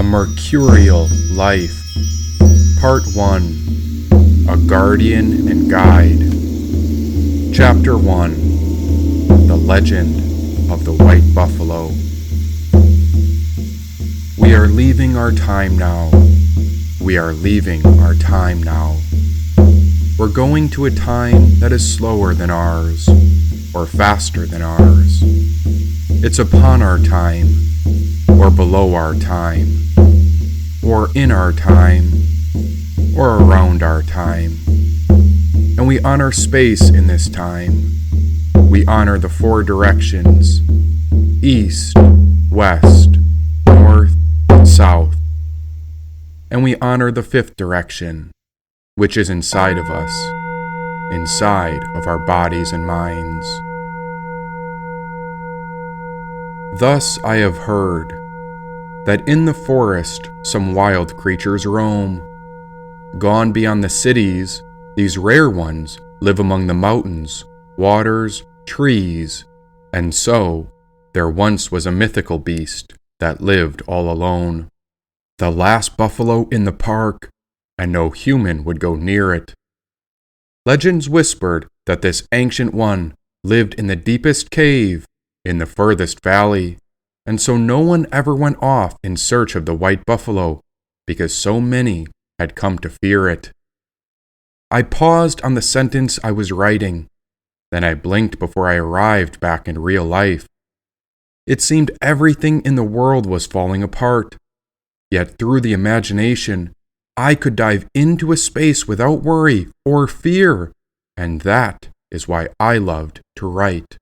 A Mercurial Life. Part 1. A Guardian and Guide. Chapter 1. The Legend of the White Buffalo. We are leaving our time now. We are leaving our time now. We're going to a time that is slower than ours, or faster than ours. It's upon our time, or below our time, or in our time, or around our time. And we honor space in this time. We honor the four directions: east, west, north, south. And we honor the fifth direction, which is inside of us, inside of our bodies and minds. Thus I have heard that in the forest some wild creatures roam. Gone beyond the cities, these rare ones live among the mountains, waters, trees, and so there once was a mythical beast that lived all alone. The last buffalo in the park, and no human would go near it. Legends whispered that this ancient one lived in the deepest cave, in the furthest valley, and so no one ever went off in search of the white buffalo, because so many had come to fear it. I paused on the sentence I was writing, then I blinked before I arrived back in real life. It seemed everything in the world was falling apart, yet through the imagination, I could dive into a space without worry or fear, and that is why I loved to write.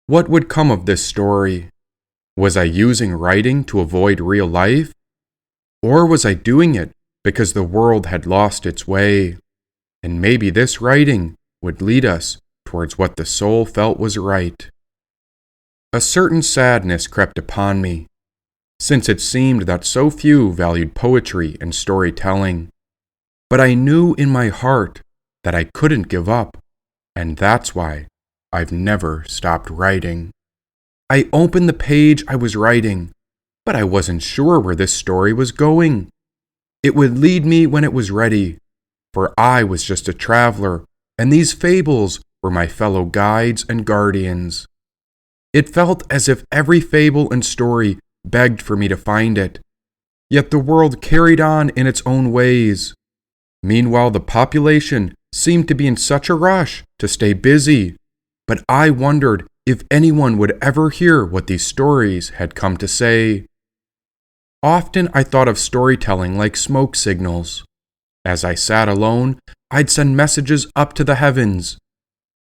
What would come of this story? Was I using writing to avoid real life? Or was I doing it because the world had lost its way? And maybe this writing would lead us towards what the soul felt was right. A certain sadness crept upon me, since it seemed that so few valued poetry and storytelling. But I knew in my heart that I couldn't give up, and that's why I've never stopped writing. I opened the page I was writing, but I wasn't sure where this story was going. It would lead me when it was ready, for I was just a traveler, and these fables were my fellow guides and guardians. It felt as if every fable and story begged for me to find it, yet the world carried on in its own ways. Meanwhile, the population seemed to be in such a rush to stay busy, but I wondered if anyone would ever hear what these stories had come to say. Often I thought of storytelling like smoke signals. As I sat alone, I'd send messages up to the heavens,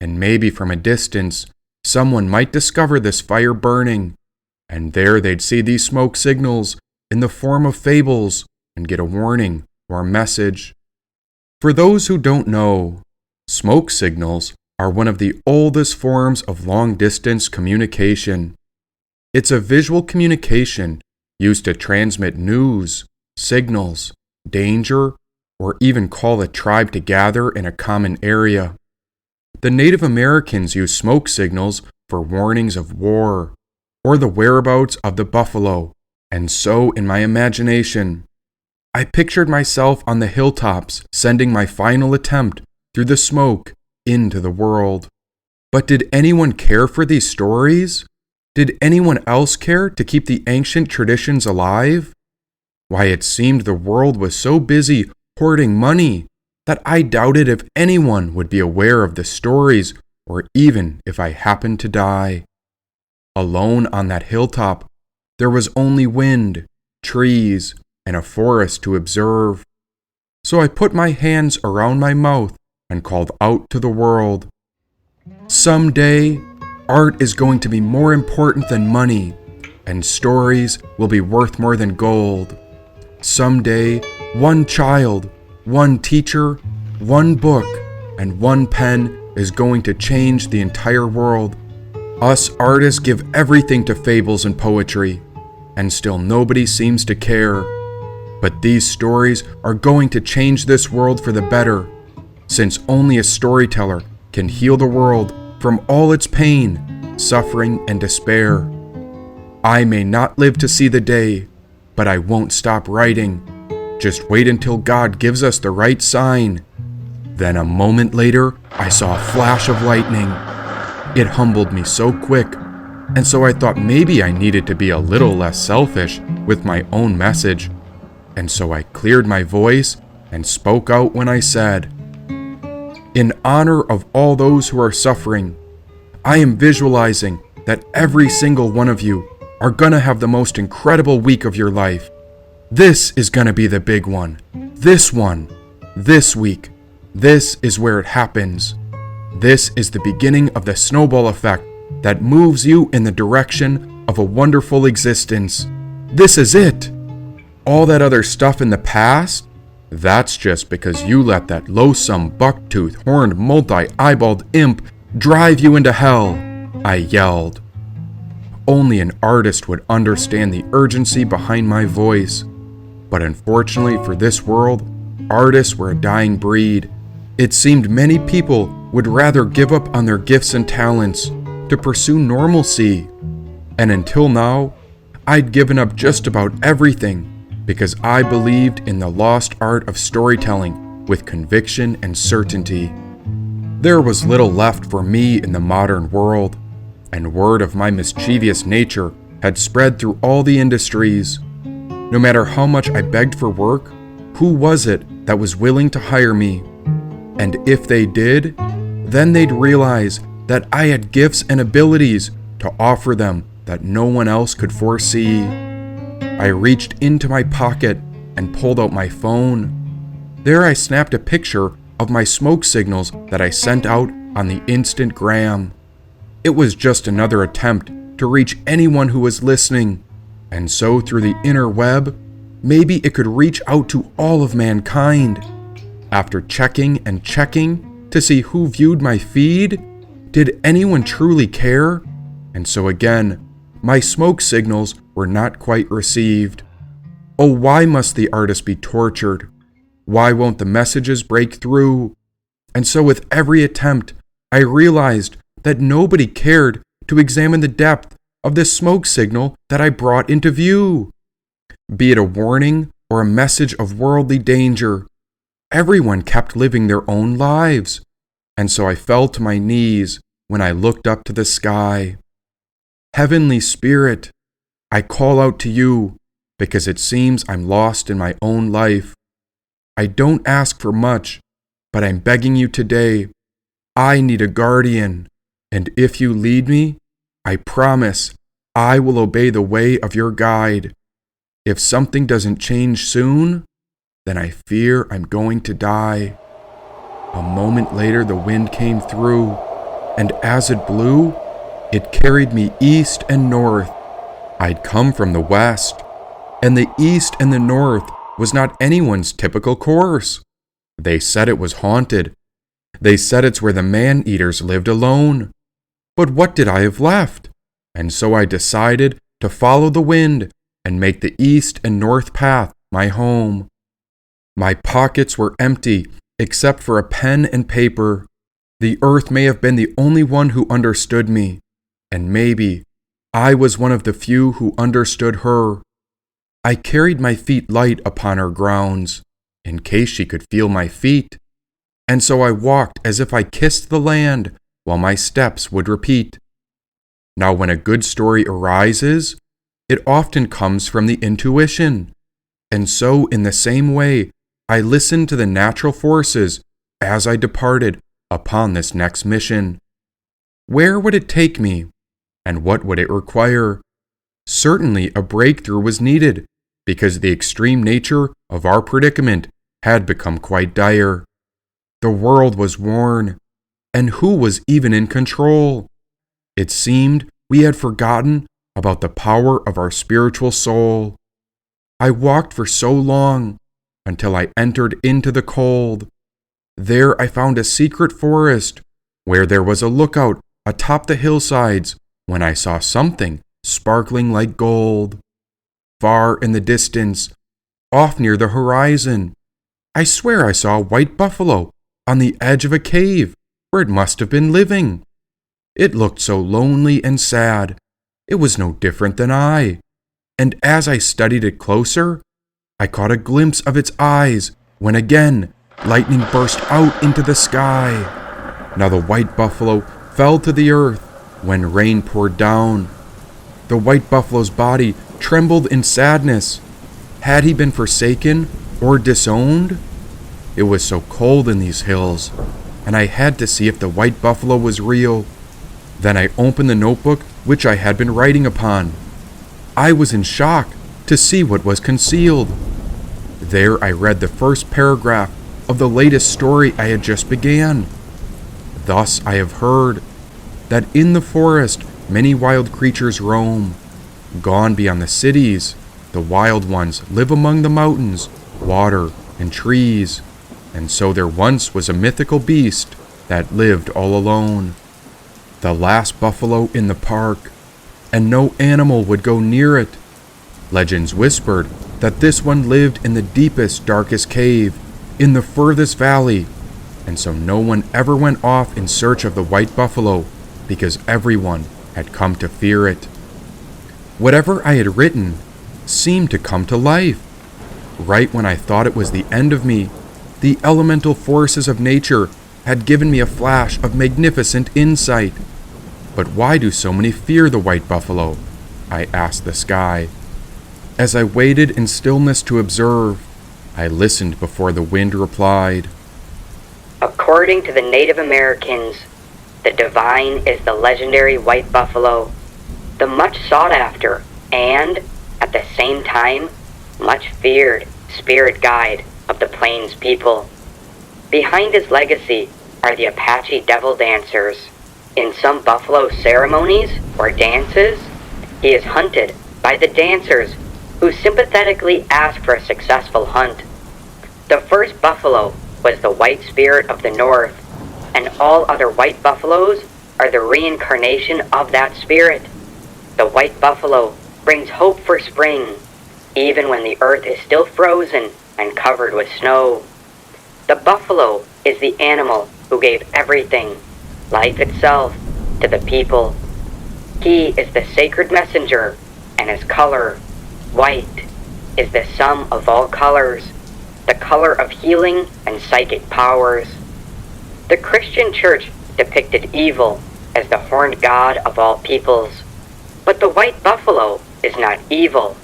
and maybe from a distance, someone might discover this fire burning, and there they'd see these smoke signals in the form of fables and get a warning or a message. For those who don't know, smoke signals are one of the oldest forms of long-distance communication. It's a visual communication used to transmit news, signals, danger, or even call a tribe to gather in a common area. The Native Americans used smoke signals for warnings of war, or the whereabouts of the buffalo, and so in my imagination, I pictured myself on the hilltops sending my final attempt through the smoke into the world. But did anyone care for these stories? Did anyone else care to keep the ancient traditions alive? Why, it seemed the world was so busy hoarding money that I doubted if anyone would be aware of the stories, or even if I happened to die. Alone on that hilltop, there was only wind, trees, and a forest to observe. So I put my hands around my mouth and called out to the world. Someday, art is going to be more important than money, and stories will be worth more than gold. Someday, one child, one teacher, one book, and one pen is going to change the entire world. Us artists give everything to fables and poetry, and still nobody seems to care. But these stories are going to change this world for the better, since only a storyteller can heal the world from all its pain, suffering, and despair. I may not live to see the day, but I won't stop writing. Just wait until God gives us the right sign." Then a moment later, I saw a flash of lightning. It humbled me so quick, and so I thought maybe I needed to be a little less selfish with my own message. And so I cleared my voice and spoke out when I said, "In honor of all those who are suffering, I am visualizing that every single one of you are gonna have the most incredible week of your life. This is gonna be the big one. This one. This week. This is where it happens. This is the beginning of the snowball effect that moves you in the direction of a wonderful existence. This is it. All that other stuff in the past, that's just because you let that loathsome buck-toothed, horned, multi-eyeballed imp drive you into hell," I yelled. Only an artist would understand the urgency behind my voice. But unfortunately for this world, artists were a dying breed. It seemed many people would rather give up on their gifts and talents to pursue normalcy. And until now, I'd given up just about everything because I believed in the lost art of storytelling with conviction and certainty. There was little left for me in the modern world, and word of my mischievous nature had spread through all the industries. No matter how much I begged for work, who was it that was willing to hire me? And if they did, then they'd realize that I had gifts and abilities to offer them that no one else could foresee. I reached into my pocket and pulled out my phone. There I snapped a picture of my smoke signals that I sent out on the Instagram. It was just another attempt to reach anyone who was listening, and so through the interweb, maybe it could reach out to all of mankind. After checking and checking to see who viewed my feed, did anyone truly care? And so again, my smoke signals were not quite received. Oh, why must the artist be tortured? Why won't the messages break through? And so with every attempt, I realized that nobody cared to examine the depth of this smoke signal that I brought into view. Be it a warning or a message of worldly danger, everyone kept living their own lives. And so I fell to my knees when I looked up to the sky. Heavenly Spirit, I call out to you because it seems I'm lost in my own life. I don't ask for much, but I'm begging you today. I need a guardian, and if you lead me, I promise I will obey the way of your guide. If something doesn't change soon, then I fear I'm going to die." A moment later, the wind came through, and as it blew, it carried me east and north. I'd come from the west, and the east and the north was not anyone's typical course. They said it was haunted. They said it's where the man-eaters lived alone. But what did I have left? And so I decided to follow the wind and make the east and north path my home. My pockets were empty except for a pen and paper. The earth may have been the only one who understood me, and maybe I was one of the few who understood her. I carried my feet light upon her grounds, in case she could feel my feet, and so I walked as if I kissed the land while my steps would repeat. Now when a good story arises, it often comes from the intuition, and so in the same way, I listened to the natural forces as I departed upon this next mission. Where would it take me? And what would it require? Certainly a breakthrough was needed, because the extreme nature of our predicament had become quite dire. The world was worn, and who was even in control? It seemed we had forgotten about the power of our spiritual soul. I walked for so long, until I entered into the cold. There I found a secret forest, where there was a lookout atop the hillsides when I saw something sparkling like gold. Far in the distance, off near the horizon, I swear I saw a white buffalo on the edge of a cave where it must have been living. It looked so lonely and sad. It was no different than I. and as I studied it closer, I caught a glimpse of its eyes when again lightning burst out into the sky. Now the white buffalo fell to the earth when rain poured down. The white buffalo's body trembled in sadness. Had he been forsaken or disowned? It was so cold in these hills, and I had to see if the white buffalo was real. Then I opened the notebook which I had been writing upon. I was in shock to see what was concealed. There I read the first paragraph of the latest story I had just began. Thus I have heard that in the forest many wild creatures roam. Gone beyond the cities, the wild ones live among the mountains, water, and trees. And so there once was a mythical beast that lived all alone. The last buffalo in the park, and no animal would go near it. Legends whispered that this one lived in the deepest, darkest cave, in the furthest valley, and so no one ever went off in search of the white buffalo, because everyone had come to fear it. Whatever I had written seemed to come to life. Right when I thought it was the end of me, the elemental forces of nature had given me a flash of magnificent insight. But why do so many fear the white buffalo? I asked the sky. As I waited in stillness to observe, I listened before the wind replied. According to the Native Americans, the divine is the legendary white buffalo, the much sought after and, at the same time, much feared spirit guide of the Plains people. Behind his legacy are the Apache devil dancers. In some buffalo ceremonies or dances, he is hunted by the dancers who sympathetically ask for a successful hunt. The first buffalo was the white spirit of the north, and all other white buffaloes are the reincarnation of that spirit. The white buffalo brings hope for spring, even when the earth is still frozen and covered with snow. The buffalo is the animal who gave everything, life itself, to the people. He is the sacred messenger, and his color, white, is the sum of all colors, the color of healing and psychic powers. The Christian church depicted evil as the horned god of all peoples, but the white buffalo is not evil,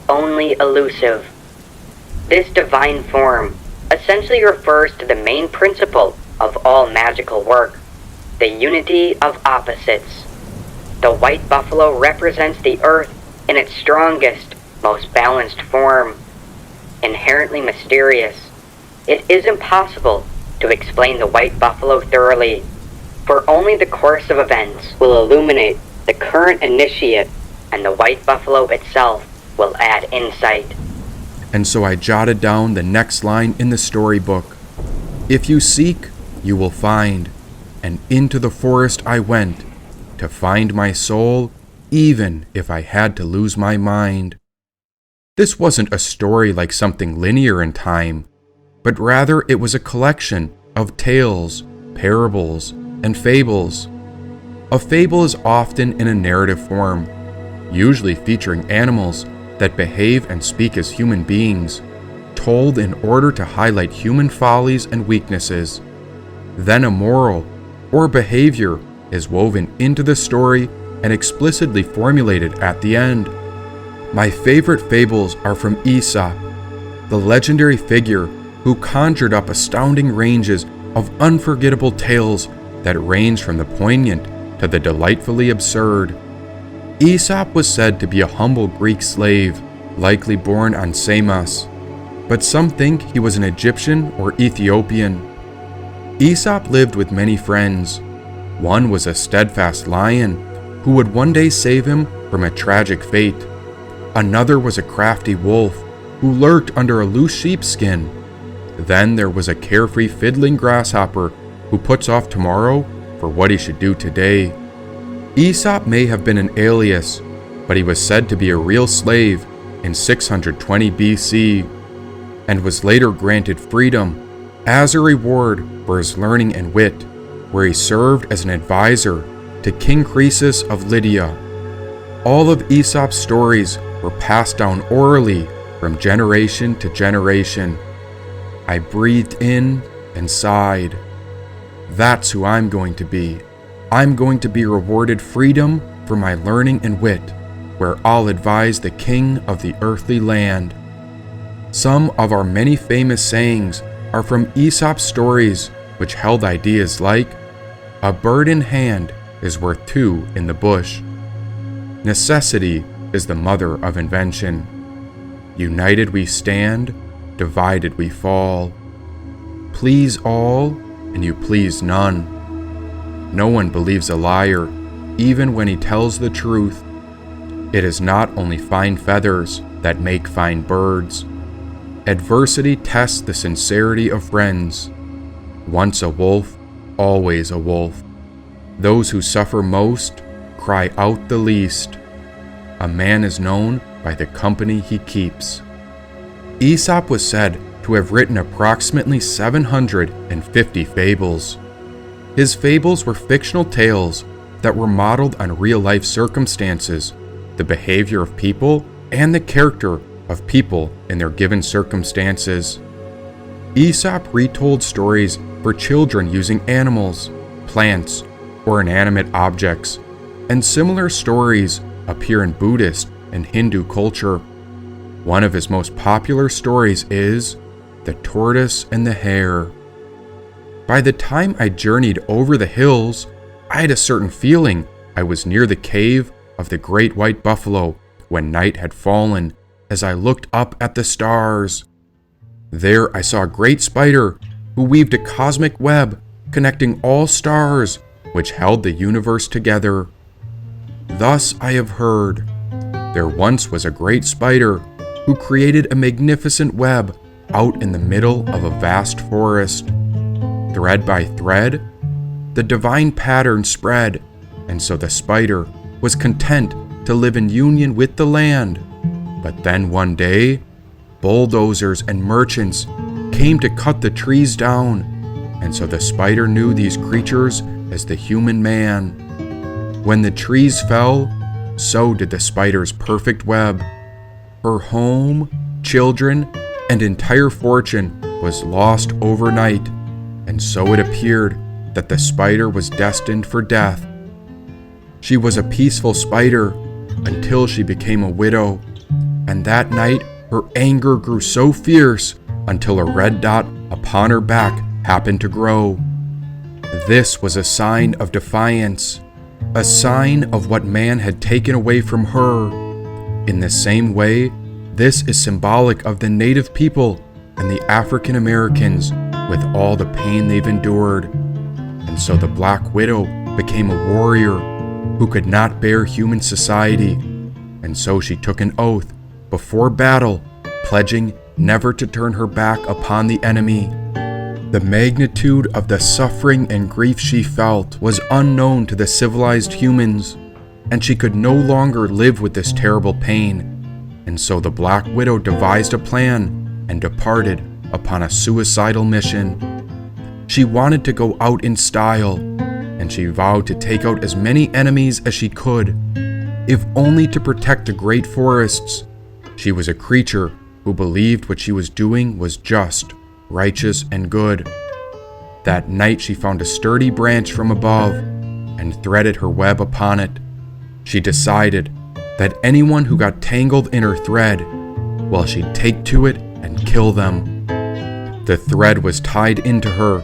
only elusive. This divine form essentially refers to the main principle of all magical work, the unity of opposites. The white buffalo represents the earth in its strongest, most balanced form. Inherently mysterious, it is impossible to explain the white buffalo thoroughly, for only the course of events will illuminate the current initiate, and the white buffalo itself will add insight. And so I jotted down the next line in the storybook. If you seek, you will find. And into the forest I went, to find my soul, even if I had to lose my mind. This wasn't a story like something linear in time, but rather it was a collection of tales, parables, and fables. A fable is often in a narrative form, usually featuring animals that behave and speak as human beings, told in order to highlight human follies and weaknesses. Then a moral or behavior is woven into the story and explicitly formulated at the end. My favorite fables are from Aesop, the legendary figure who conjured up astounding ranges of unforgettable tales that range from the poignant to the delightfully absurd. Aesop was said to be a humble Greek slave, likely born on Samos, but some think he was an Egyptian or Ethiopian. Aesop lived with many friends. One was a steadfast lion who would one day save him from a tragic fate. Another was a crafty wolf who lurked under a loose sheepskin. Then there was a carefree fiddling grasshopper who puts off tomorrow for what he should do today. Aesop may have been an alias, but he was said to be a real slave in 620 BC, and was later granted freedom as a reward for his learning and wit, where he served as an advisor to King Croesus of Lydia. All of Aesop's stories were were passed down orally from generation to generation. I breathed in and sighed. That's who I'm going to be. I'm going to be rewarded freedom for my learning and wit, where I'll advise the king of the earthly land. Some of our many famous sayings are from Aesop's stories, which held ideas like, "A bird in hand is worth two in the bush." Necessity is the mother of invention. United we stand, divided we fall. Please all, and you please none. No one believes a liar, even when he tells the truth. It is not only fine feathers that make fine birds. Adversity tests the sincerity of friends. Once a wolf, always a wolf. Those who suffer most cry out the least. A man is known by the company he keeps. Aesop was said to have written approximately 750 fables. His fables were fictional tales that were modeled on real-life circumstances, the behavior of people, and the character of people in their given circumstances. Aesop retold stories for children using animals, plants, or inanimate objects, and similar stories appear in Buddhist and Hindu culture. One of his most popular stories is The Tortoise and the Hare. By the time I journeyed over the hills, I had a certain feeling I was near the cave of the great white buffalo when night had fallen, as I looked up at the stars. There I saw a great spider who weaved a cosmic web connecting all stars, which held the universe together. Thus I have heard, there once was a great spider who created a magnificent web out in the middle of a vast forest. Thread by thread, the divine pattern spread, and so the spider was content to live in union with the land. But then one day, bulldozers and merchants came to cut the trees down, and so the spider knew these creatures as the human man. When the trees fell, so did the spider's perfect web. Her home, children, and entire fortune was lost overnight, and so it appeared that the spider was destined for death. She was a peaceful spider until she became a widow, and that night her anger grew so fierce until a red dot upon her back happened to grow. This was a sign of defiance, a sign of what man had taken away from her. In the same way, this is symbolic of the native people and the African Americans with all the pain they've endured. And so the Black Widow became a warrior who could not bear human society, and so she took an oath before battle, pledging never to turn her back upon the enemy. The magnitude of the suffering and grief she felt was unknown to the civilized humans, and she could no longer live with this terrible pain, and so the Black Widow devised a plan and departed upon a suicidal mission. She wanted to go out in style, and she vowed to take out as many enemies as she could, if only to protect the great forests. She was a creature who believed what she was doing was just, righteous, and good. That night she found a sturdy branch from above and threaded her web upon it. She decided that anyone who got tangled in her thread, well, she'd take to it and kill them. The thread was tied into her,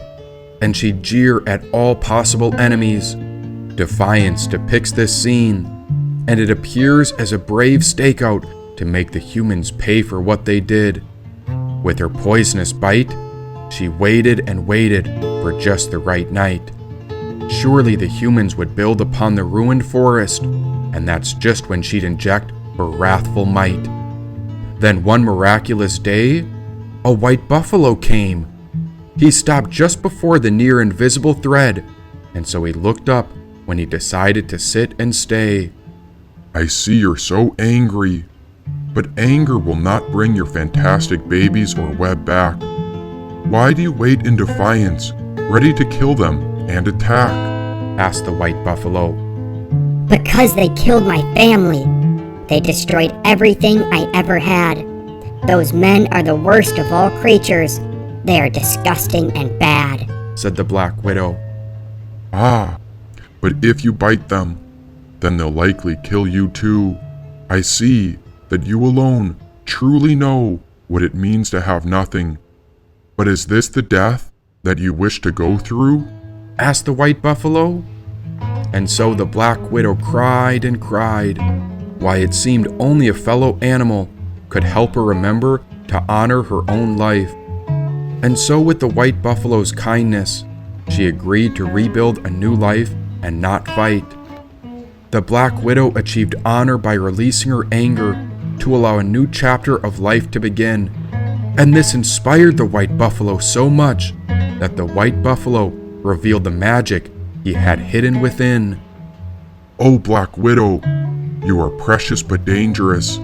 and she'd jeer at all possible enemies. Defiance depicts this scene, and it appears as a brave stakeout to make the humans pay for what they did. With her poisonous bite, she waited and waited for just the right night. Surely the humans would build upon the ruined forest, and that's just when she'd inject her wrathful might. Then one miraculous day, a white buffalo came. He stopped just before the near invisible thread, and so he looked up when he decided to sit and stay. I see you're so angry, but anger will not bring your fantastic babies or web back. Why do you wait in defiance, ready to kill them and attack? Asked the white buffalo. Because they killed my family. They destroyed everything I ever had. Those men are the worst of all creatures. They are disgusting and bad," said the Black Widow. Ah, but if you bite them, then they'll likely kill you too. I see that you alone truly know what it means to have nothing. But is this the death that you wish to go through?" asked the White Buffalo. And so the Black Widow cried and cried. Why, it seemed only a fellow animal could help her remember to honor her own life. And so with the White Buffalo's kindness, she agreed to rebuild a new life and not fight. The Black Widow achieved honor by releasing her anger to allow a new chapter of life to begin. And this inspired the White Buffalo so much that the White Buffalo revealed the magic he had hidden within. "Oh, Black Widow, you are precious but dangerous.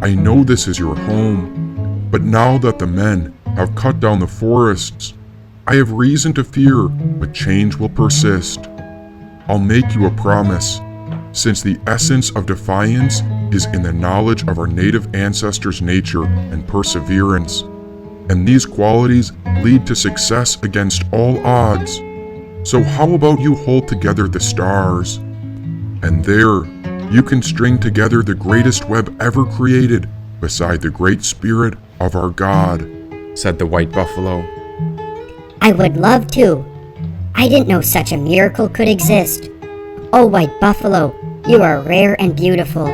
I know this is your home, but now that the men have cut down the forests, I have reason to fear a change will persist. I'll make you a promise, since the essence of defiance is in the knowledge of our native ancestors' nature and perseverance, and these qualities lead to success against all odds. So how about you hold together the stars? And there, you can string together the greatest web ever created beside the great spirit of our God," said the White Buffalo. "I would love to. I didn't know such a miracle could exist. Oh, White Buffalo, you are rare and beautiful.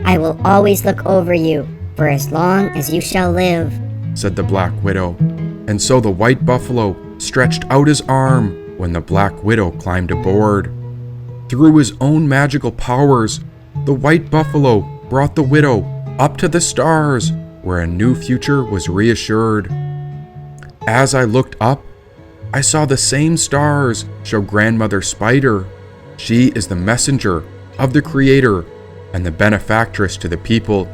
I will always look over you for as long as you shall live," said the Black Widow. And so the White Buffalo stretched out his arm when the Black Widow climbed aboard. Through his own magical powers, the White Buffalo brought the widow up to the stars, where a new future was reassured. As I looked up, I saw the same stars show Grandmother Spider. She is the messenger of the Creator and the benefactress to the people.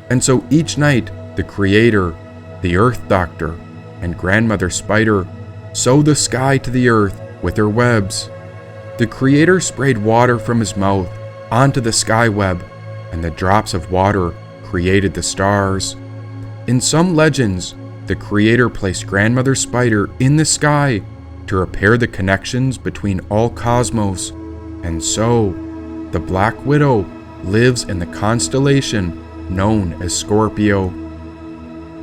And so each night, the Creator, the Earth Doctor, and Grandmother Spider sew the sky to the earth with their webs. The Creator sprayed water from his mouth onto the sky web, and the drops of water created the stars. In some legends, the Creator placed Grandmother Spider in the sky to repair the connections between all cosmos, and so the Black Widow lives in the constellation known as Scorpio.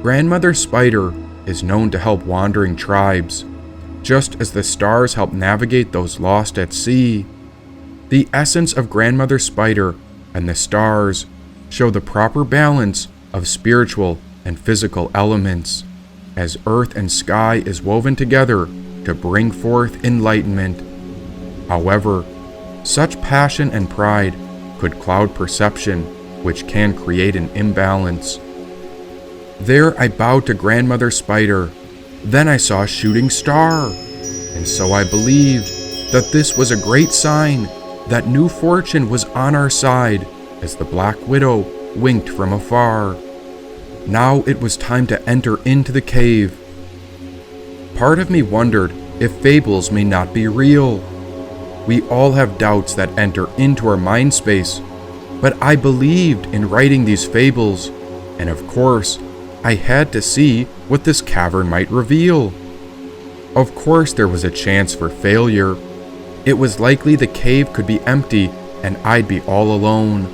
Grandmother Spider is known to help wandering tribes, just as the stars help navigate those lost at sea. The essence of Grandmother Spider and the stars show the proper balance of spiritual and physical elements, as earth and sky is woven together to bring forth enlightenment. However, such passion and pride could cloud perception, which can create an imbalance. There I bowed to Grandmother Spider. Then I saw a shooting star, and so I believed that this was a great sign that new fortune was on our side as the Black Widow winked from afar. Now it was time to enter into the cave. Part of me wondered if fables may not be real. We all have doubts that enter into our mind space, but I believed in writing these fables, and of course, I had to see what this cavern might reveal. Of course, there was a chance for failure. It was likely the cave could be empty and I'd be all alone.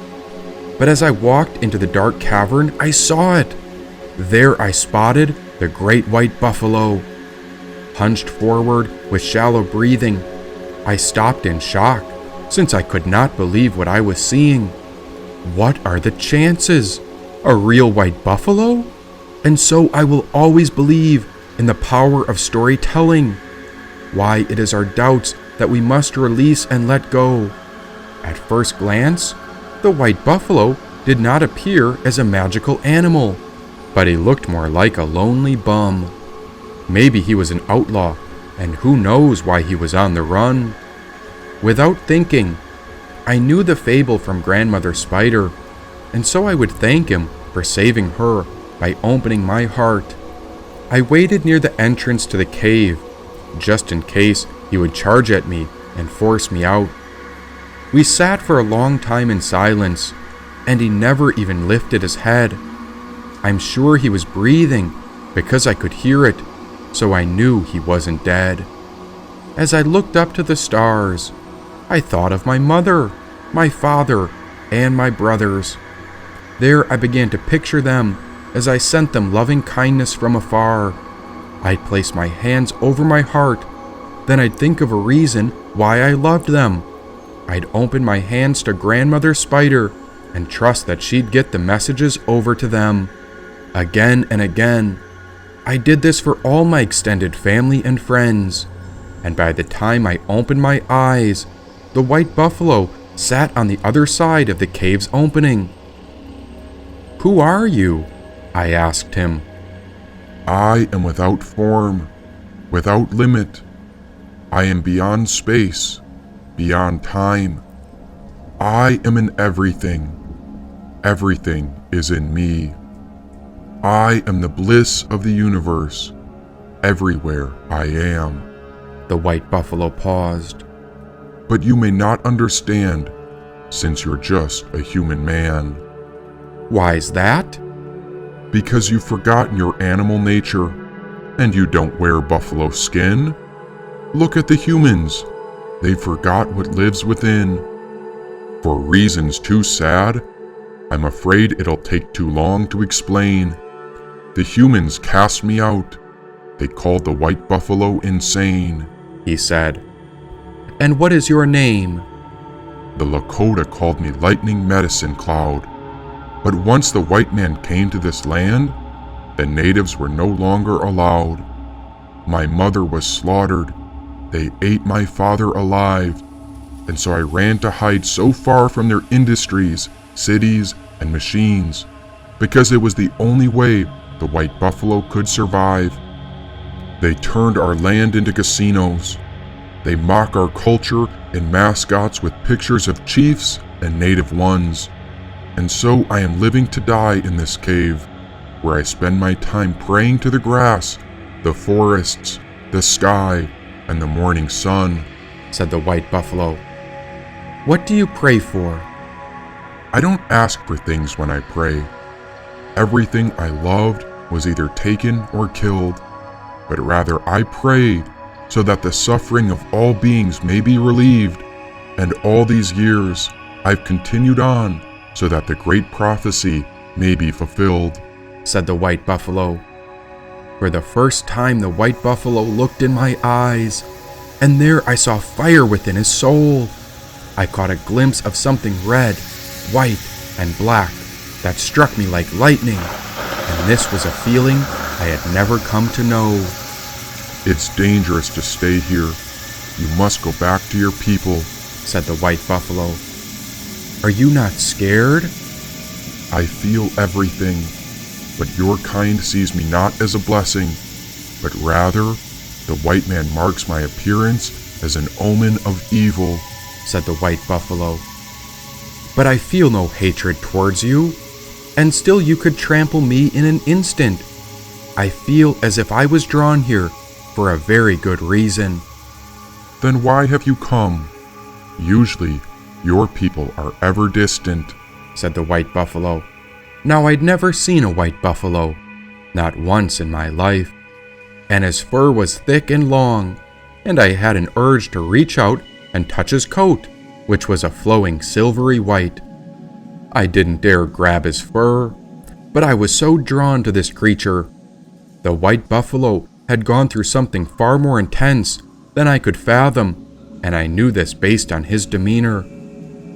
But as I walked into the dark cavern, I saw it. There I spotted the great White Buffalo. Hunched forward with shallow breathing, I stopped in shock, since I could not believe what I was seeing. What are the chances? A real White Buffalo? And so I will always believe in the power of storytelling. Why, it is our doubts that we must release and let go. At first glance, the White Buffalo did not appear as a magical animal, but he looked more like a lonely bum. Maybe he was an outlaw, and who knows why he was on the run. Without thinking, I knew the fable from Grandmother Spider, and so I would thank him for saving her by opening my heart. I waited near the entrance to the cave, just in case he would charge at me and force me out. We sat for a long time in silence, and he never even lifted his head. I'm sure he was breathing because I could hear it, so I knew he wasn't dead. As I looked up to the stars, I thought of my mother, my father, and my brothers. There I began to picture them as I sent them loving kindness from afar. I'd place my hands over my heart, then I'd think of a reason why I loved them. I'd open my hands to Grandmother Spider and trust that she'd get the messages over to them. Again and again, I did this for all my extended family and friends, and by the time I opened my eyes, the white buffalo sat on the other side of the cave's opening. "Who are you?" I asked him. I am without form, without limit. I am beyond space, beyond time. I am in everything. Everything is in me. I am the bliss of the universe. Everywhere I am. The white buffalo paused. But you may not understand, since you're just a human man. Why's that? Because you've forgotten your animal nature, and you don't wear buffalo skin. Look at the humans. They forgot what lives within. For reasons too sad, I'm afraid it'll take too long to explain. The humans cast me out. They called the white buffalo insane, he said. And what is your name? The Lakota called me Lightning Medicine Cloud. But once the white man came to this land, the natives were no longer allowed. My mother was slaughtered. They ate my father alive. And so I ran to hide so far from their industries, cities, and machines, because it was the only way the white buffalo could survive. They turned our land into casinos. They mock our culture in mascots with pictures of chiefs and native ones. And so I am living to die in this cave, where I spend my time praying to the grass, the forests, the sky, and the morning sun, said the white buffalo. What do you pray for? I don't ask for things when I pray. Everything I loved was either taken or killed, but rather I prayed so that the suffering of all beings may be relieved. And all these years I've continued on so that the great prophecy may be fulfilled, said the white buffalo. For the first time the white buffalo looked in my eyes, and there I saw fire within his soul. I caught a glimpse of something red, white, and black that struck me like lightning, and this was a feeling I had never come to know. It's dangerous to stay here. You must go back to your people, said the white buffalo. Are you not scared? I feel everything, but your kind sees me not as a blessing, but rather the white man marks my appearance as an omen of evil, said the white buffalo. But I feel no hatred towards you, and still you could trample me in an instant. I feel as if I was drawn here for a very good reason. Then why have you come? Usually, your people are ever distant, said the white buffalo. Now I'd never seen a white buffalo, not once in my life, and his fur was thick and long, and I had an urge to reach out and touch his coat, which was a flowing silvery white. I didn't dare grab his fur, but I was so drawn to this creature. The white buffalo had gone through something far more intense than I could fathom, and I knew this based on his demeanor.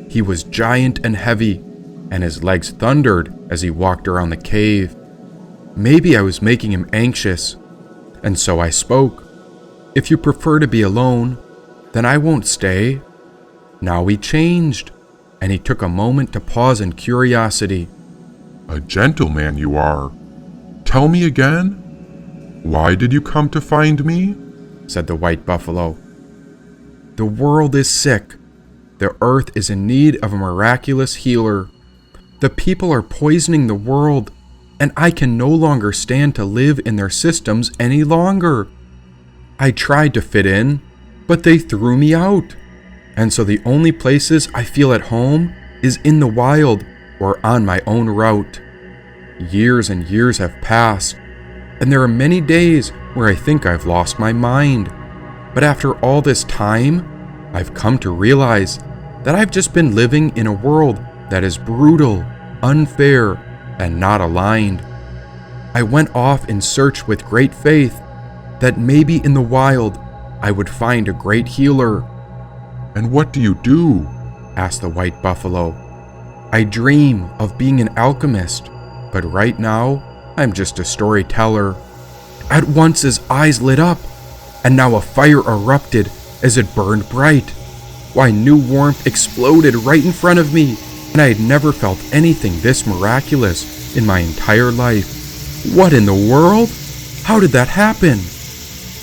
He was giant and heavy, and his legs thundered as he walked around the cave. Maybe I was making him anxious, and so I spoke. If you prefer to be alone, then I won't stay. Now he changed, and he took a moment to pause in curiosity. A gentleman you are. Tell me again. Why did you come to find me? Said the white buffalo. The world is sick. The earth is in need of a miraculous healer. The people are poisoning the world, and I can no longer stand to live in their systems any longer. I tried to fit in, but they threw me out. And so the only places I feel at home is in the wild, or on my own route. Years and years have passed, and there are many days where I think I've lost my mind. But after all this time, I've come to realize that I've just been living in a world that is brutal, unfair, and not aligned. I went off in search with great faith that maybe in the wild I would find a great healer. And what do you do? Asked the white buffalo. I dream of being an alchemist, but right now I'm just a storyteller. At once his eyes lit up, and now a fire erupted as it burned bright. Why, new warmth exploded right in front of me, and I had never felt anything this miraculous in my entire life. What in the world? How did that happen?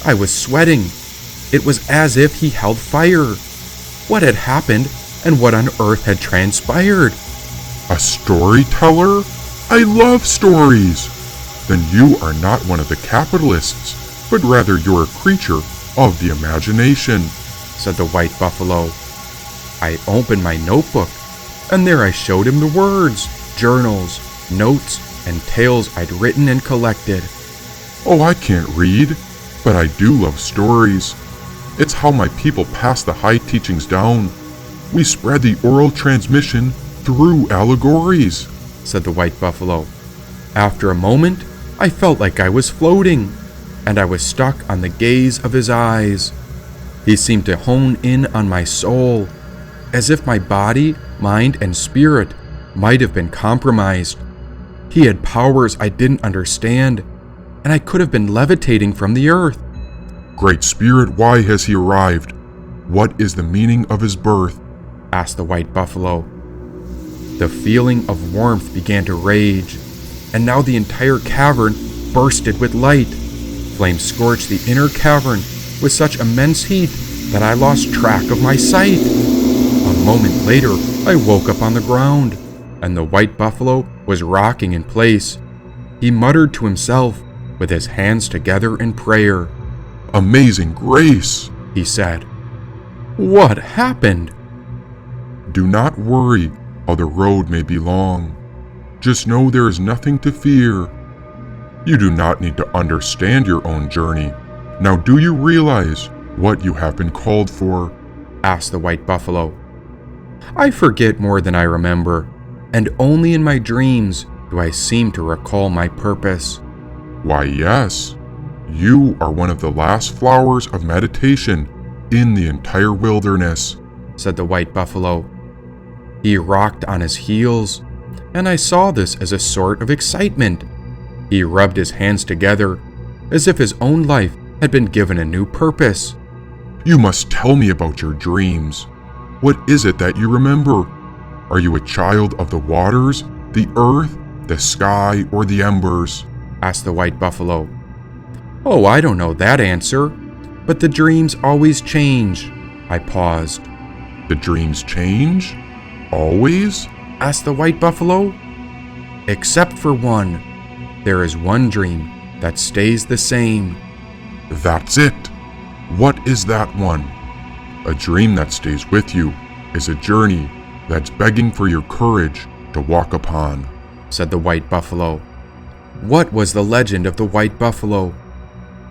I was sweating. It was as if he held fire. What had happened, and what on earth had transpired? A storyteller? I love stories! Then you are not one of the capitalists, but rather you're a creature of the imagination, said the white buffalo. I opened my notebook, and there I showed him the words, journals, notes, and tales I'd written and collected. Oh, I can't read, but I do love stories. It's how my people pass the high teachings down. We spread the oral transmission through allegories, said the white buffalo. After a moment, I felt like I was floating, and I was stuck on the gaze of his eyes. He seemed to hone in on my soul, as if my body, mind, and spirit might have been compromised. He had powers I didn't understand, and I could have been levitating from the earth. Great Spirit, why has he arrived? What is the meaning of his birth? Asked the white buffalo. The feeling of warmth began to rage, and now the entire cavern bursted with light. Flames scorched the inner cavern with such immense heat that I lost track of my sight. A moment later, I woke up on the ground, and the white buffalo was rocking in place. He muttered to himself with his hands together in prayer. Amazing grace, he said. What happened? Do not worry how the road may be long. Just know there is nothing to fear. You do not need to understand your own journey. Now do you realize what you have been called for? Asked the white buffalo. I forget more than I remember, and only in my dreams do I seem to recall my purpose. Why, yes. You are one of the last flowers of meditation in the entire wilderness, said the white buffalo. He rocked on his heels, and I saw this as a sort of excitement. He rubbed his hands together as if his own life had been given a new purpose. You must tell me about your dreams. What is it that you remember? Are you a child of the waters, the earth, the sky, or the embers? Asked the white buffalo. Oh, I don't know that answer, but the dreams always change. I paused. The dreams change? Always? Asked the white buffalo. Except for one. There is one dream that stays the same. That's it. What is that one? A dream that stays with you is a journey that's begging for your courage to walk upon, said the white buffalo. What was the legend of the white buffalo?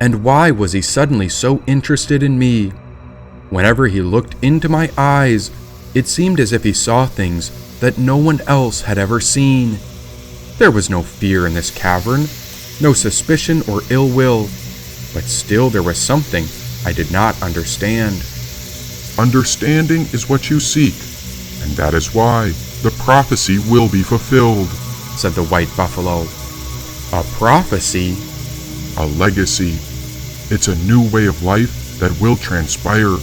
And why was he suddenly so interested in me? Whenever he looked into my eyes, it seemed as if he saw things that no one else had ever seen. There was no fear in this cavern, no suspicion or ill will, but still there was something I did not understand. Understanding is what you seek, and that is why the prophecy will be fulfilled, said the white buffalo. A prophecy? A legacy. It's a new way of life that will transpire.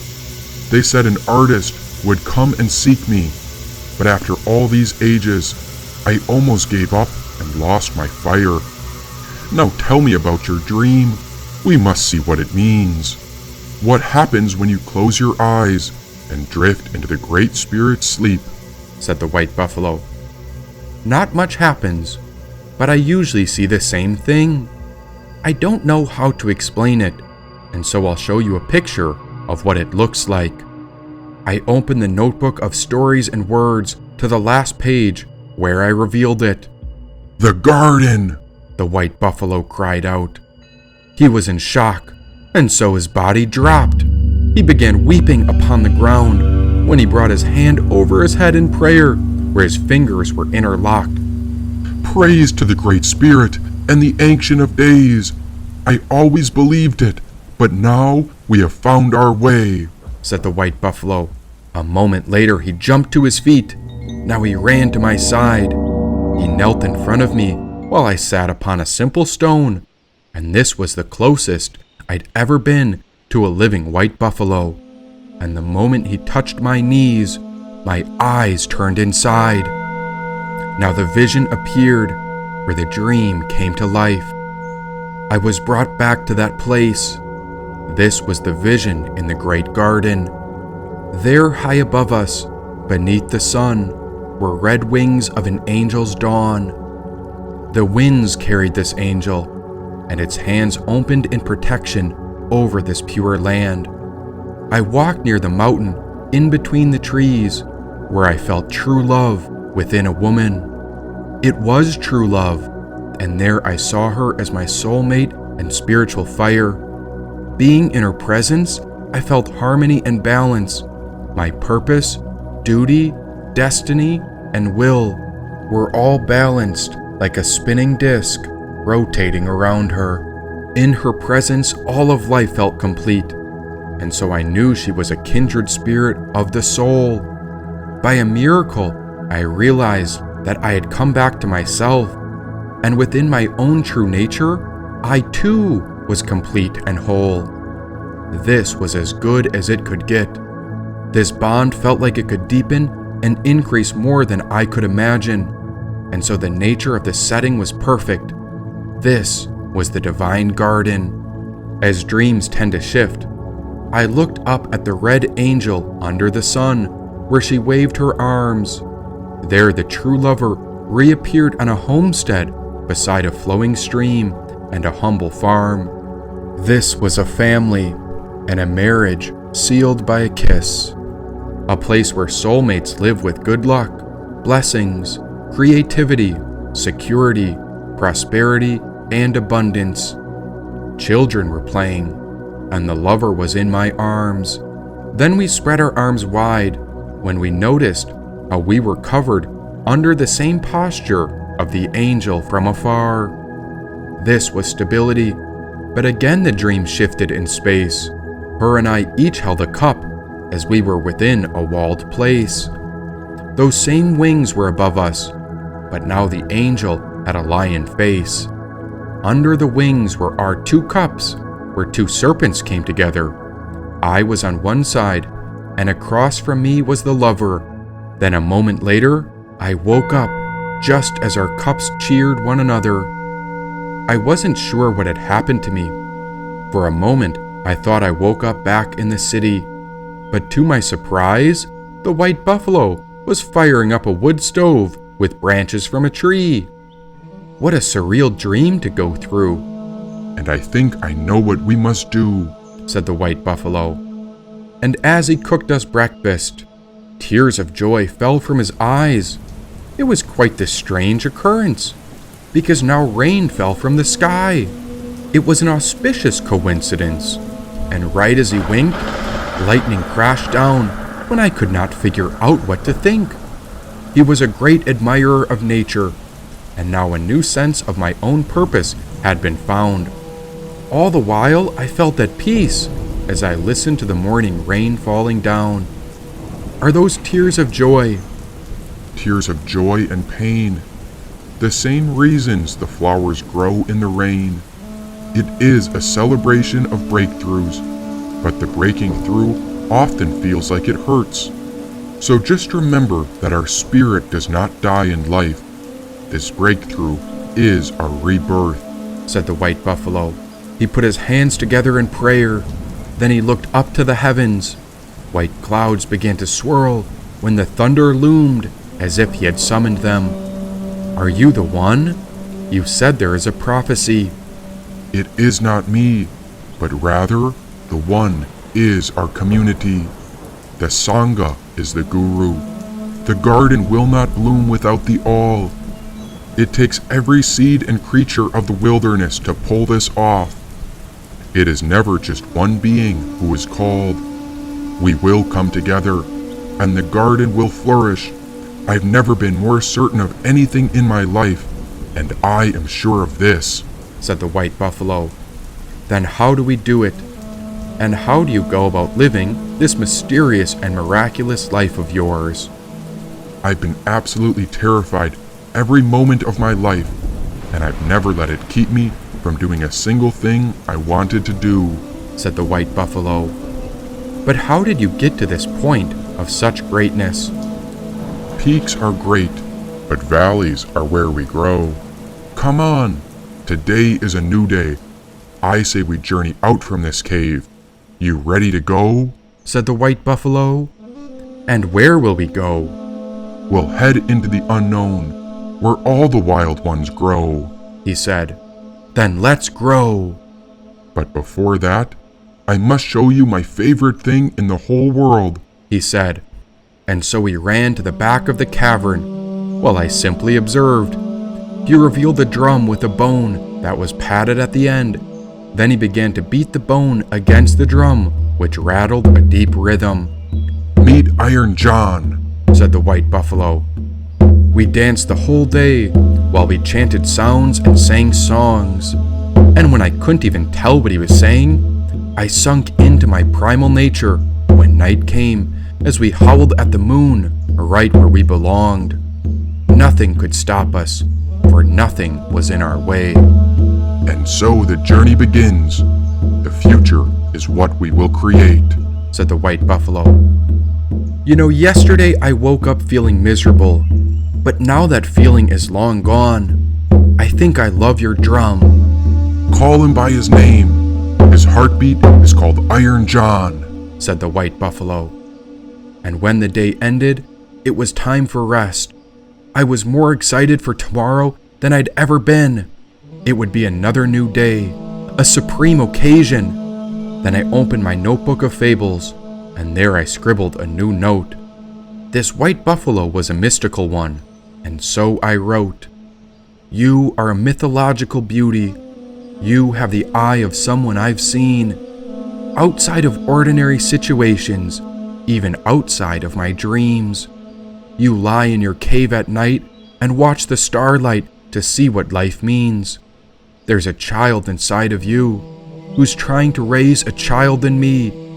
They said an artist would come and seek me, but after all these ages, I almost gave up and lost my fire. Now tell me about your dream. We must see what it means. What happens when you close your eyes and drift into the Great Spirit's sleep? Said the white buffalo. Not much happens, but I usually see the same thing. I don't know how to explain it, and so I'll show you a picture of what it looks like. I open the notebook of stories and words to the last page where I revealed it. The garden! The white buffalo cried out. He was in shock, and so his body dropped. He began weeping upon the ground when he brought his hand over his head in prayer, where his fingers were interlocked. Praise to the Great Spirit and the Ancient of Days. I always believed it, but now we have found our way, said the white buffalo. A moment later, he jumped to his feet. Now he ran to my side. He knelt in front of me while I sat upon a simple stone, and this was the closest I'd ever been to a living white buffalo. And the moment he touched my knees, my eyes turned inside. Now the vision appeared where the dream came to life. I was brought back to that place. This was the vision in the great garden. There, high above us, beneath the sun, were red wings of an angel's dawn. The winds carried this angel, and its hands opened in protection over this pure land. I walked near the mountain, in between the trees, where I felt true love within a woman. It was true love, and there I saw her as my soulmate and spiritual fire. Being in her presence, I felt harmony and balance. My purpose, duty, destiny, and will were all balanced like a spinning disc rotating around her. In her presence, all of life felt complete, and so I knew she was a kindred spirit of the soul. By a miracle, I realized that I had come back to myself, and within my own true nature, I too was complete and whole. This was as good as it could get. This bond felt like it could deepen and increase more than I could imagine, and so the nature of the setting was perfect. This was the divine garden. As dreams tend to shift, I looked up at the red angel under the sun, where she waved her arms. There the true lover reappeared on a homestead beside a flowing stream and a humble farm. This was a family and a marriage sealed by a kiss. A place where soulmates live with good luck, blessings, creativity, security, prosperity, and abundance. Children were playing, and the lover was in my arms. Then we spread our arms wide when we noticed how we were covered under the same posture of the angel from afar. This was stability, but again the dream shifted in space. Her and I each held a cup as we were within a walled place. Those same wings were above us, but now the angel had a lion face. Under the wings were our two cups, where two serpents came together. I was on one side, and across from me was the lover. Then a moment later, I woke up just as our cups cheered one another. I wasn't sure what had happened to me. For a moment, I thought I woke up back in the city, but to my surprise, the white buffalo was firing up a wood stove with branches from a tree. What a surreal dream to go through. And I think I know what we must do, said the white buffalo. And as he cooked us breakfast, tears of joy fell from his eyes. It was quite the strange occurrence, because now rain fell from the sky. It was an auspicious coincidence, and right as he winked, lightning crashed down when I could not figure out what to think. He was a great admirer of nature, and now a new sense of my own purpose had been found. All the while, I felt at peace as I listened to the morning rain falling down. Are those tears of joy? Tears of joy and pain. The same reasons the flowers grow in the rain. It is a celebration of breakthroughs, but the breaking through often feels like it hurts. So just remember that our spirit does not die in life. This breakthrough is our rebirth, said the white buffalo. He put his hands together in prayer. Then he looked up to the heavens. White clouds began to swirl when the thunder loomed as if he had summoned them. Are you the one? You said there is a prophecy. It is not me, but rather the one is our community. The Sangha is the guru. The garden will not bloom without the all. It takes every seed and creature of the wilderness to pull this off. It is never just one being who is called. We will come together, and the garden will flourish. I've never been more certain of anything in my life, and I am sure of this, said the white buffalo. Then how do we do it? And how do you go about living this mysterious and miraculous life of yours? I've been absolutely terrified every moment of my life, and I've never let it keep me from doing a single thing I wanted to do, said the white buffalo. But how did you get to this point of such greatness? Peaks are great, but valleys are where we grow. Come on, today is a new day. I say we journey out from this cave. You ready to go? Said the white buffalo. And where will we go? We'll head into the unknown, where all the wild ones grow, he said. Then let's grow. But before that, I must show you my favorite thing in the whole world, he said. And so he ran to the back of the cavern, while I simply observed. He revealed a drum with a bone that was padded at the end. Then he began to beat the bone against the drum, which rattled a deep rhythm. Meet Iron John, said the white buffalo. We danced the whole day, while we chanted sounds and sang songs. And when I couldn't even tell what he was saying, I sunk into my primal nature when night came, as we howled at the moon, right where we belonged. Nothing could stop us, for nothing was in our way. And so the journey begins. The future is what we will create, said the white buffalo. You know, yesterday I woke up feeling miserable, but now that feeling is long gone. I think I love your drum. Call him by his name. His heartbeat is called Iron John, said the white buffalo. And when the day ended, it was time for rest. I was more excited for tomorrow than I'd ever been. It would be another new day, a supreme occasion. Then I opened my notebook of fables, and there I scribbled a new note. This white buffalo was a mystical one, and so I wrote, You are a mythological beauty. You have the eye of someone I've seen. Outside of ordinary situations, even outside of my dreams. You lie in your cave at night and watch the starlight to see what life means. There's a child inside of you who's trying to raise a child in me.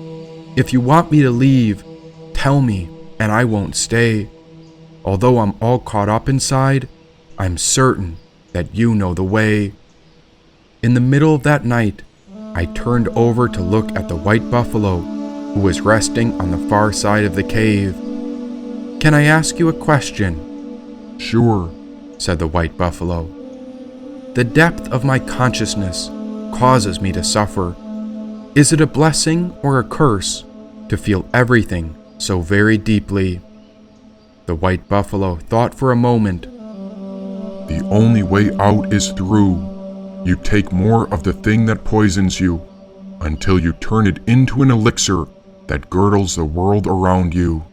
If you want me to leave, tell me and I won't stay. Although I'm all caught up inside, I'm certain that you know the way. In the middle of that night, I turned over to look at the white buffalo who was resting on the far side of the cave. Can I ask you a question? Sure, said the white buffalo. The depth of my consciousness causes me to suffer. Is it a blessing or a curse to feel everything so very deeply? The white buffalo thought for a moment. The only way out is through. You take more of the thing that poisons you until you turn it into an elixir that girdles the world around you.